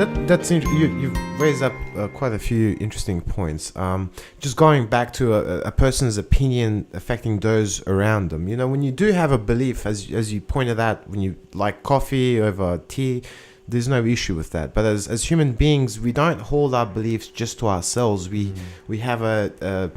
You've raised up quite a few interesting points. Just going back to a person's opinion affecting those around them. You know, when you do have a belief, as you pointed out, when you like coffee over tea, there's no issue with that. But as human beings, we don't hold our beliefs just to ourselves. We have a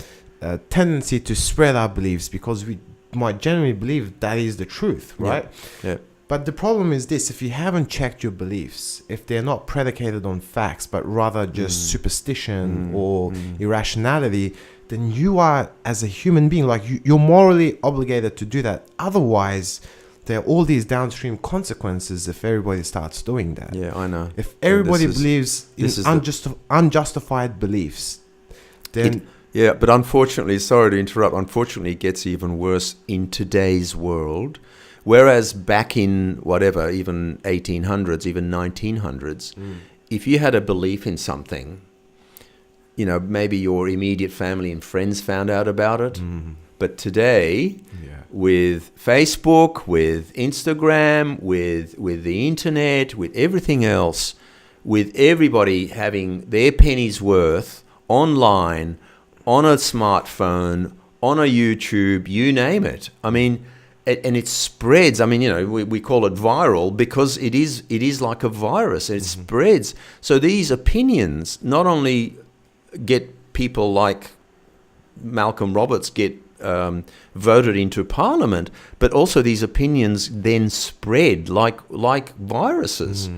tendency to spread our beliefs because we might genuinely believe that is the truth, right? Yeah. But the problem is this: if you haven't checked your beliefs, if they're not predicated on facts, but rather just superstition or irrationality, then you are, as a human being, like you're morally obligated to do that. Otherwise, there are all these downstream consequences if everybody starts doing that. Yeah, I know. If everybody believes in unjustified beliefs, then... Yeah, but unfortunately, sorry to interrupt, unfortunately it gets even worse in today's world. Whereas back in whatever, even 1800s, even 1900s, if you had a belief in something, you know, maybe your immediate family and friends found out about it. But today, with Facebook, with Instagram, with the internet, with everything else, with everybody having their penny's worth online, on a smartphone, on a YouTube, you name it. I mean, and it spreads. I mean, you know, we call it viral because it is like a virus. It spreads. So these opinions not only get people like Malcolm Roberts get voted into Parliament, but also these opinions then spread like viruses.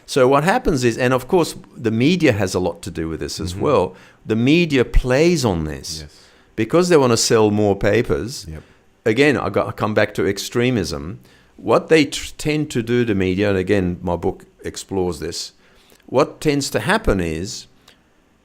So what happens is, and of course the media has a lot to do with this as well. The media plays on this because they want to sell more papers. Again, I come back to extremism. What they tend to do, the media, and again, my book explores this. What tends to happen is,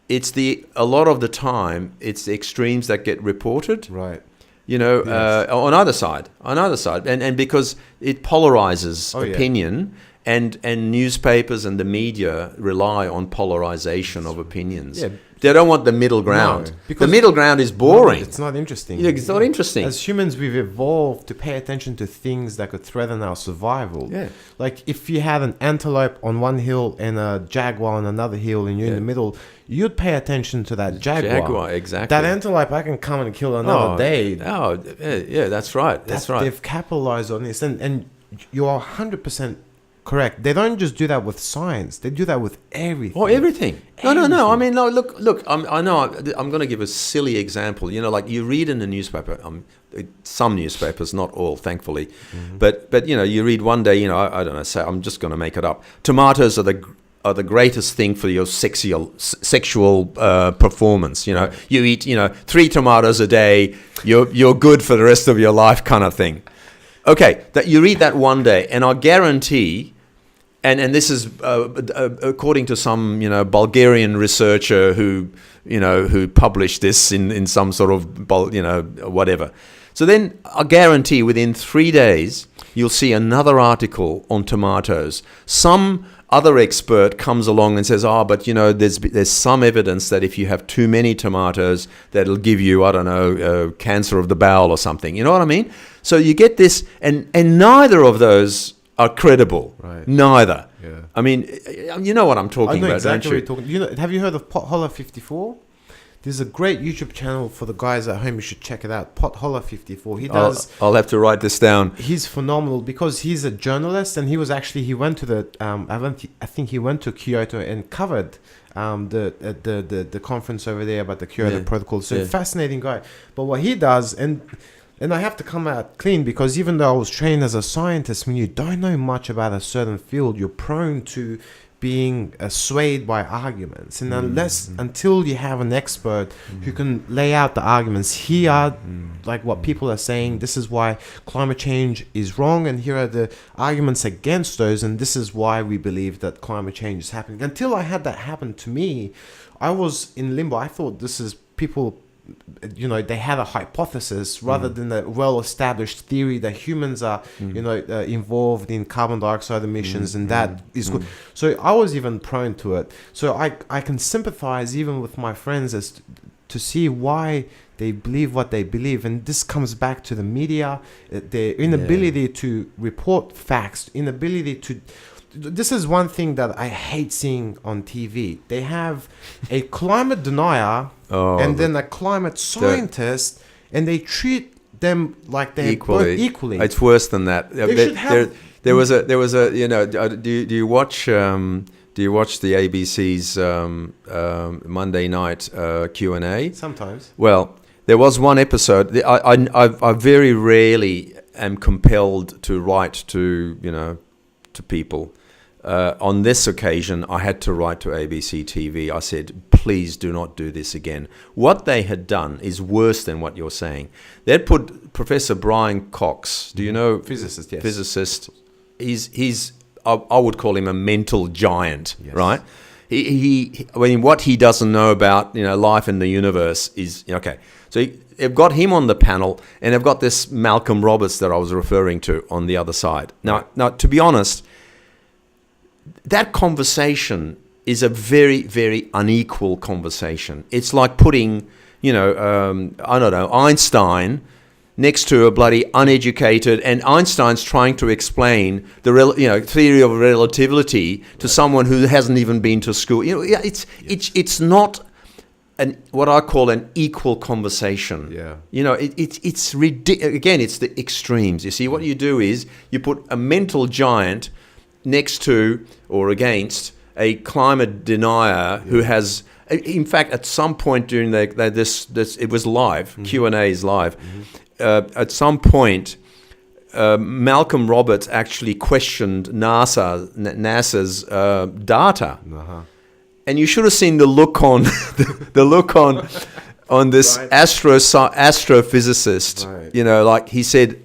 a lot of the time, it's the extremes that get reported. Right. You know, on either side, and because it polarizes opinion. And newspapers and the media rely on polarization of opinions. Yeah. They don't want the middle ground. No, because the middle ground is boring. It's not interesting. Yeah, it's not interesting. As humans, we've evolved to pay attention to things that could threaten our survival. Yeah. Like if you had an antelope on one hill and a jaguar on another hill and you're in the middle, you'd pay attention to that jaguar. Exactly. That antelope, I can come and kill another day. Oh, yeah, that's right. That's right. They've capitalized on this. And you are 100% correct. They don't just do that with science. They do that with everything. Oh, everything. No. I mean, no. Look. I know. I'm going to give a silly example. You know, like you read in the newspaper. Some newspapers, not all, thankfully. But you know, you read one day. You know, I don't know. Say, I'm just going to make it up. Tomatoes are the greatest thing for your sexual performance. You know, you eat 3 tomatoes a day. You're good for the rest of your life, kind of thing. Okay, that you read that one day, and I guarantee. And this is according to some Bulgarian researcher who published this in some sort of whatever. So then I guarantee within 3 days you'll see another article on tomatoes. Some other expert comes along and says, but there's some evidence that if you have too many tomatoes, that'll give you cancer of the bowel or something. You know what I mean? So you get this, and neither of those are credible. Right. Neither. Yeah. I mean, you know what I'm talking about, exactly don't you? what you're talking. Have you heard of Potholler 54? There's a great YouTube channel for the guys at home. You should check it out. Potholler 54. He does. I'll have to write this down. He's phenomenal because he's a journalist, and he went to the. I think he went to Kyoto and covered the conference over there about the Kyoto Protocol. So fascinating guy. But what he does, and I have to come out clean because even though I was trained as a scientist, when you don't know much about a certain field, you're prone to being swayed by arguments. And until you have an expert who can lay out the arguments, here are like what people are saying, this is why climate change is wrong, and here are the arguments against those, and this is why we believe that climate change is happening. Until I had that happen to me, I was in limbo. I thought this is people... they had a hypothesis rather than a well-established theory that humans are, involved in carbon dioxide emissions, and that is good. So I was even prone to it. So I can sympathize even with my friends as to see why they believe what they believe. And this comes back to the media, their inability to report facts, inability to this is one thing that I hate seeing on TV. They have a climate denier and then a climate scientist, and they treat them like they're both equally. It's worse than that. There was a you know, do you watch the ABC's Monday night Q&A? Sometimes. Well, there was one episode. I very rarely am compelled to write to people. On this occasion, I had to write to ABC TV. I said, please do not do this again. What they had done is worse than what you're saying. They'd put Professor Brian Cox, do you know? Physicist, yes. Physicist. He's I would call him a mental giant, yes. Right? I mean, what he doesn't know about life in the universe is, okay. So they've got him on the panel, and they've got this Malcolm Roberts that I was referring to on the other side. Now, to be honest, that conversation is a very, very unequal conversation. It's like putting, Einstein next to a bloody uneducated, and Einstein's trying to explain the theory of relativity to someone who hasn't even been to school. It's not what I call an equal conversation. Yeah. It's ridiculous. Again, it's the extremes. You see, what you do is you put a mental giant next to or against a climate denier who has, in fact, at some point during this it was live. Mm-hmm. Q&A is live. Mm-hmm. At some point, Malcolm Roberts actually questioned NASA's data, and you should have seen the look on on this right. astrophysicist. Right. Like he said,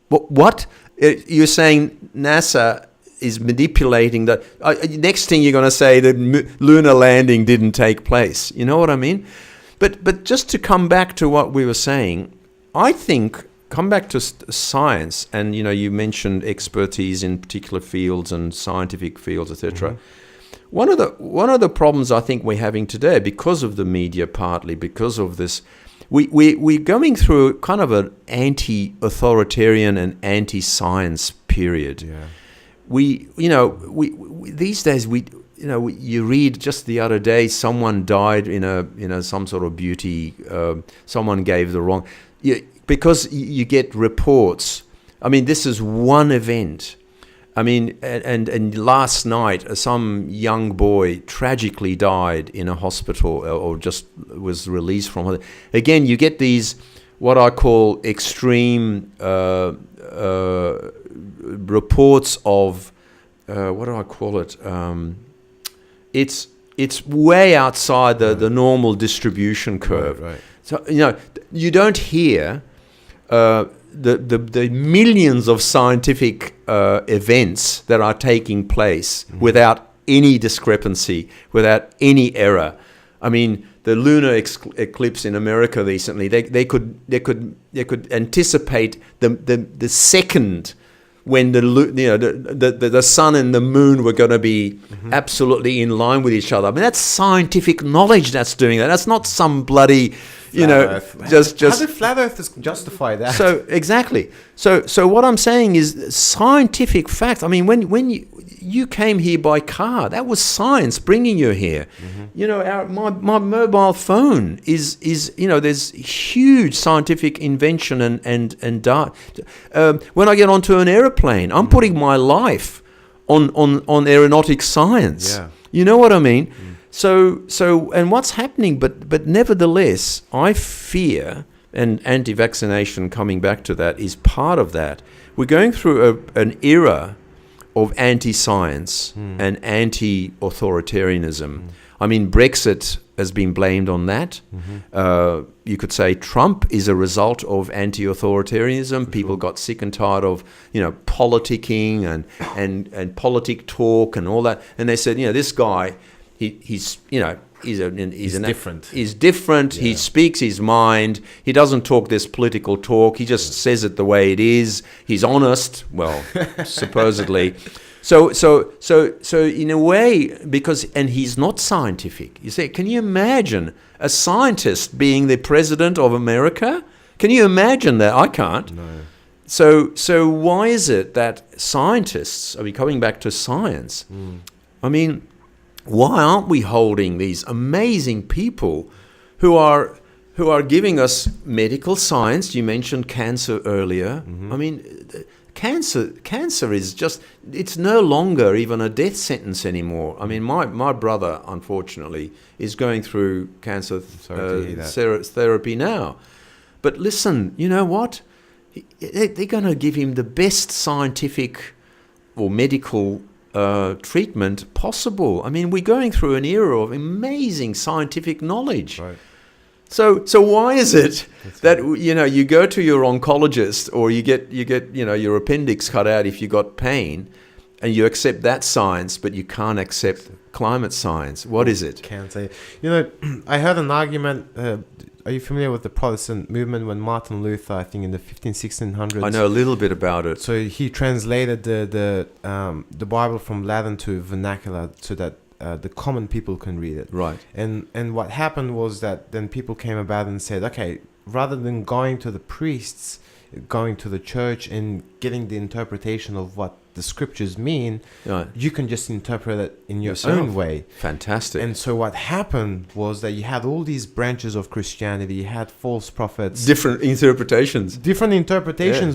what? You're saying NASA is manipulating the next thing you're going to say that lunar landing didn't take place. You know what I mean? But just to come back to what we were saying, I think come back to science, and you mentioned expertise in particular fields and scientific fields, etc. Mm-hmm. One of the problems I think we're having today, because of the media, partly because of this, we're going through kind of an anti-authoritarian and anti-science period. Yeah. We these days you read just the other day someone died in some sort of beauty. Someone gave the wrong. Because you get reports. I mean, this is one event. I mean, and last night, some young boy tragically died in a hospital or just was released from it. Again, you get these, what I call extreme reports of, what do I call it? It's way outside the normal distribution curve. Right. So, you don't hear the millions of scientific events that are taking place without any discrepancy, without any error. I mean, the lunar eclipse in America recently, they could anticipate the second when the sun and the moon were going to be absolutely in line with each other. I mean, that's scientific knowledge that's doing that. That's not some bloody just how did flat earthers justify that? So exactly. So what I'm saying is scientific fact. I mean, when you came here by car, that was science bringing you here. Mm-hmm. My mobile phone is there's huge scientific invention and data. When I get onto an airplane, I'm putting my life on aeronautic science. Yeah. You know what I mean? Mm. So, and what's happening, but nevertheless, I fear, and anti-vaccination, coming back to that, is part of that. We're going through an era of anti-science and anti-authoritarianism. I mean, Brexit has been blamed on that. Mm-hmm. You could say Trump is a result of anti-authoritarianism. People got sick and tired of, politicking and politic talk and all that. And they said, this guy, he's different. He's different. Yeah. He speaks his mind. He doesn't talk this political talk. He just says it the way it is. He's honest. Well, supposedly. So in a way, and he's not scientific. You say, can you imagine a scientist being the president of America? Can you imagine that? I can't. No. So why is it that scientists, I mean, coming back to science, I mean, why aren't we holding these amazing people who are giving us medical science? You mentioned cancer earlier. I mean, cancer is just, it's no longer even a death sentence anymore. I mean, my brother, unfortunately, is going through cancer therapy now. But listen, you know what? They're going to give him the best scientific or medical treatment possible. I mean, we're going through an era of amazing scientific knowledge. Right. So why is it that you go to your oncologist, or you get your appendix cut out if you got pain, and you accept that science, but you can't accept climate science? What is it? Can't say. I heard an argument. Are you familiar with the Protestant movement when Martin Luther, I think in the 1600s? I know a little bit about it. So he translated the Bible from Latin to vernacular so that the common people can read it. Right. And what happened was that then people came about and said, okay, rather than going to the priests, going to the church and getting the interpretation of what the scriptures mean, right, you can just interpret it in your yourself. own way. Fantastic. And so what happened was that you had all these branches of Christianity, you had false prophets. Different interpretations. Yeah.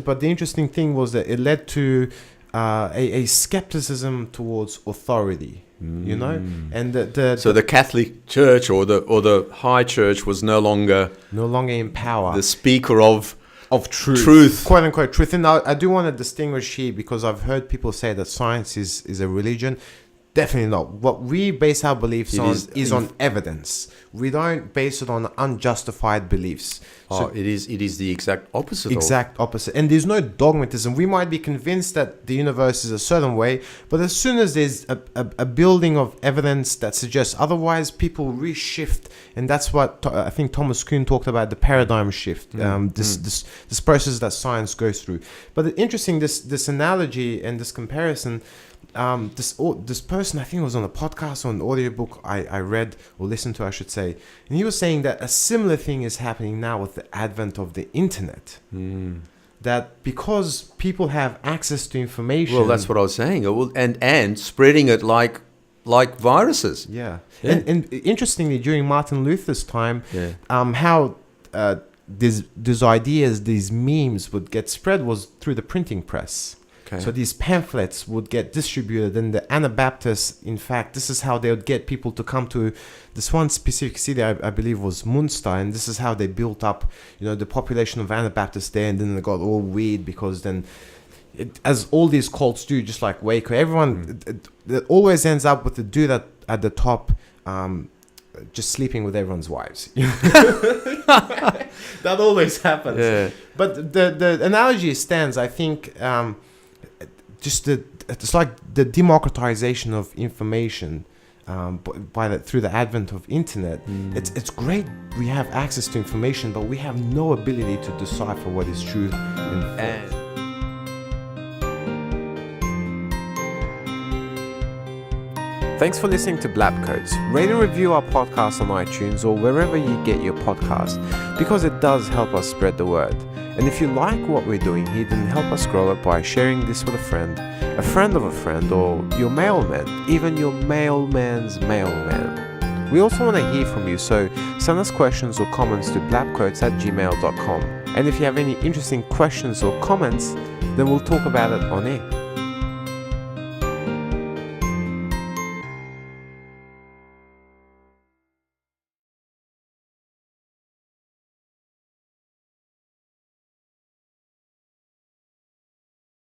But the interesting thing was that it led to a skepticism towards authority. And so the Catholic Church or the High Church was no longer in power, the speaker of truth, quote unquote truth. And I do want to distinguish here, because I've heard people say that science is a religion. Definitely not. What we base our beliefs is on evidence. We don't base it on unjustified beliefs. So it is the exact opposite. Opposite. And there's no dogmatism. We might be convinced that the universe is a certain way, but as soon as there's a building of evidence that suggests otherwise, people reshift. And that's what I think Thomas Kuhn talked about, the paradigm shift. This process that science goes through. But interesting, this analogy and this comparison. This person, I think it was on a podcast or an audiobook I read or listened to, I should say, and he was saying that a similar thing is happening now with the advent of the internet. That because people have access to information. Well, that's what I was saying. And spreading it like viruses. Yeah. And interestingly, during Martin Luther's time, how these ideas, these memes would get spread was through the printing press. Okay. So these pamphlets would get distributed, and the Anabaptists, in fact, this is how they would get people to come to this one specific city, I believe was Munster, and this is how they built up, the population of Anabaptists there, and then they got all weird because then, as all these cults do, just like Waco, everyone it always ends up with the dude at the top, just sleeping with everyone's wives. That always happens. Yeah. But the analogy stands, I think. It's like the democratization of information through the advent of internet. It's great we have access to information, but we have no ability to decipher what is true and Thanks for listening to Blab Codes. Rate and review our podcast on iTunes or wherever you get your podcasts, because it does help us spread the word. And if you like what we're doing here, then help us grow it by sharing this with a friend of a friend, or your mailman, even your mailman's mailman. We also want to hear from you, so send us questions or comments to blabcodes@gmail.com. And if you have any interesting questions or comments, then we'll talk about it on air.